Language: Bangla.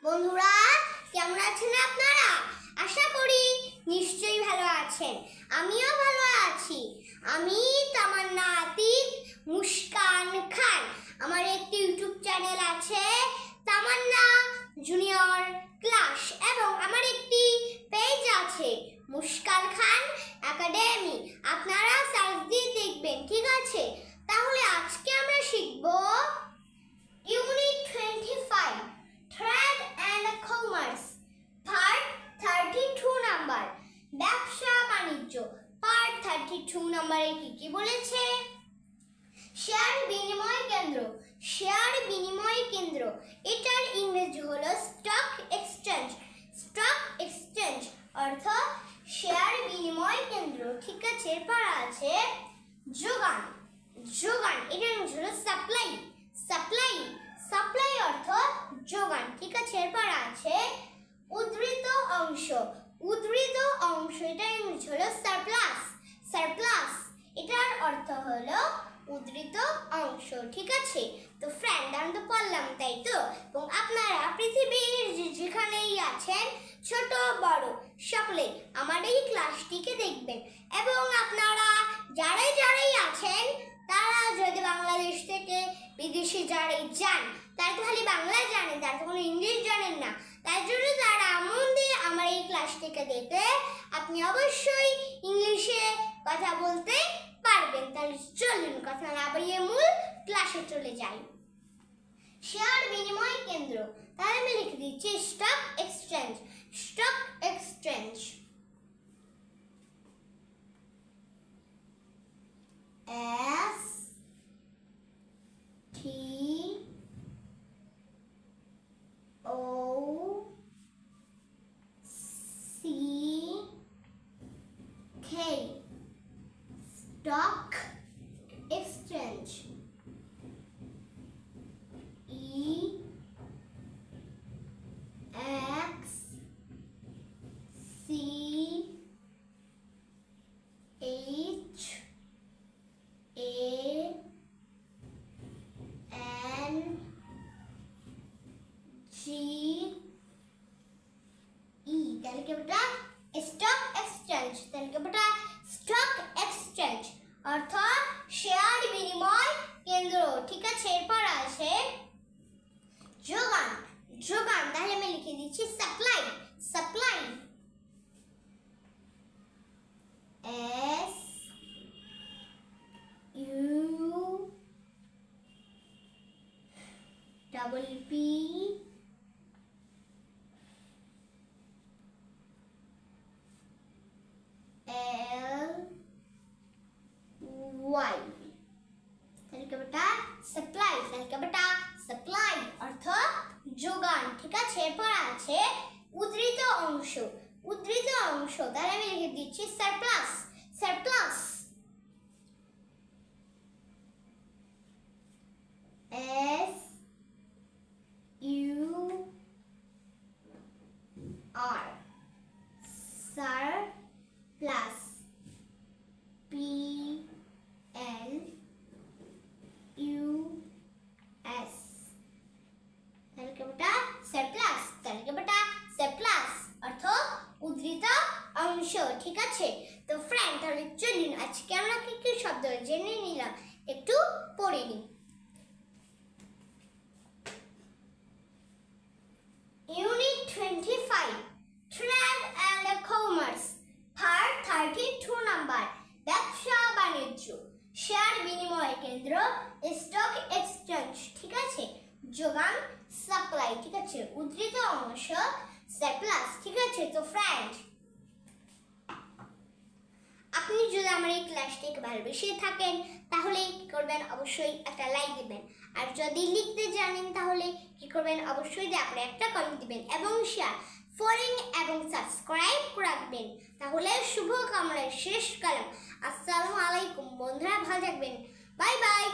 বন্ধুরা, কেমন আছেন আপনারা? আশা করি নিশ্চয়ই ভালো আছেন। আমিও ভালো আছি। আমি তামান্না আতিক মুস্কান খান। আমার একটি ইউটিউব চ্যানেল আছে, তামান্না জুনিয়র ক্লাস, এবং আমার একটি পেজ আছে, মুস্কান খান একাডেমি। আপনারা সার্চ দিয়ে দেখবেন, ঠিক আছে? তাহলে আজকে আমরা শিখব unit 25 trade and commerce, part 32 number. ব্যবসা বাণিজ্য পার্ট 32 নম্বরে কি বলেছে? শেয়ার বিনিময় কেন্দ্র। শেয়ার বিনিময় কেন্দ্র, এটার ইংরেজি হলো স্টক এক্সচেঞ্জ। স্টক এক্সচেঞ্জ অর্থ শেয়ার বিনিময় কেন্দ্র, ঠিক আছে? এরপর আছে যোগান। যোগান, এটার ইংরেজি হলো সাপ্লাই। সাপ্লাই, সাপ্লাই অর্থ যোগান, ঠিক আছে? এরপর আছে উদ্ধৃত অংশ। উদ্ধৃত অংশ, এটার ইংরেজি হলো সারপ্লাস। সারপ্লাস, এটার অর্থ হলো উদ্ধৃত অংশ, ঠিক আছে? তো ফ্রেন্ড, আমি তো পড়লাম, তাই তো? এবং আপনারা পৃথিবীর যেখানেই আছেন, ছোট বড় সকলে আমার এই ক্লাসটিকে দেখবেন। এবং আপনারা যারাই আছেন, তারা যদি বাংলাদেশ থেকে বিদেশে যারাই যান, তারা তো খালি বাংলা জানেন, তারা তো কোনো ইংলিশ জানেন না। তার জন্য তারা মন দিয়ে আমার এই ক্লাসটিকে দেখে আপনি অবশ্যই ইংলিশে কথা বলতে পারবেন। তাহলে চলুন কথা না বাড়িয়ে মূল ক্লাসে চলে যাই। শেয়ার বিনিময় কেন্দ্র, তাহলে আমি লিখে দিচ্ছি stock exchange. Stock exchange, S T O C K, stock exchange. E X C H A N G E, তাহলে কি বেটা? Stock exchange. তাহলে কি বেটা? স্টক এক্সচেঞ্জ অর্থ শেয়ার বিনিময় কেন্দ্র, ঠিক আছে? এরপর আছে যোগান। যোগান, তাহলে আমি লিখে দিচ্ছি supply. Supply, S U double P L Y, তাহলে কি বেটা? সাপ্লাই। তাহলে কি বেটা? সাপ্লাই অর্থ যোগান, ঠিক আছে? এরপর আছে উদ্ধৃত অংশ। উদ্ধৃত অংশ, তাহলে আমি লিখে দিচ্ছি surplus. Surplus, S U R, surplus, P L U S, তাহলে কি বেটা? সারপ্লাস। তাহলে কি বেটা? সারপ্লাস অর্থ উদ্ধৃত অংশ, ঠিক আছে? তো ফ্রেন্ড, তাহলে চলুন আজকে আমরা কি শব্দ জেনে নিলাম, একটু পড়ে নিই। Unit 25 trade and commerce, part 32 number. ব্যবসা বাণিজ্য, শেয়ার বিনিময় কেন্দ্র, স্টক এক্সচেঞ্জ, ঠিক আছে? যোগান সাপ্লাই, ঠিক আছে? উদ্ধৃত অংশ সারপ্লাস, ঠিক আছে? তো ফ্রেন্ড, আপনি যদি আমার এই ক্লাসটিকে ভালোবেসে থাকেন, তাহলে কি করবেন? অবশ্যই একটা লাইক দিবেন। আর যদি লিখতে জানেন, তাহলে কি করবেন? অবশ্যই আপনি একটা কমেন্ট দিবেন এবং শেয়ার, ফলোইং এবং সাবস্ক্রাইব রাখবেন। তাহলে শুভ কামনায় শেষ কালাম। আসসালামু আলাইকুম বন্ধুরা, ভালো থাকবেন। Bye bye.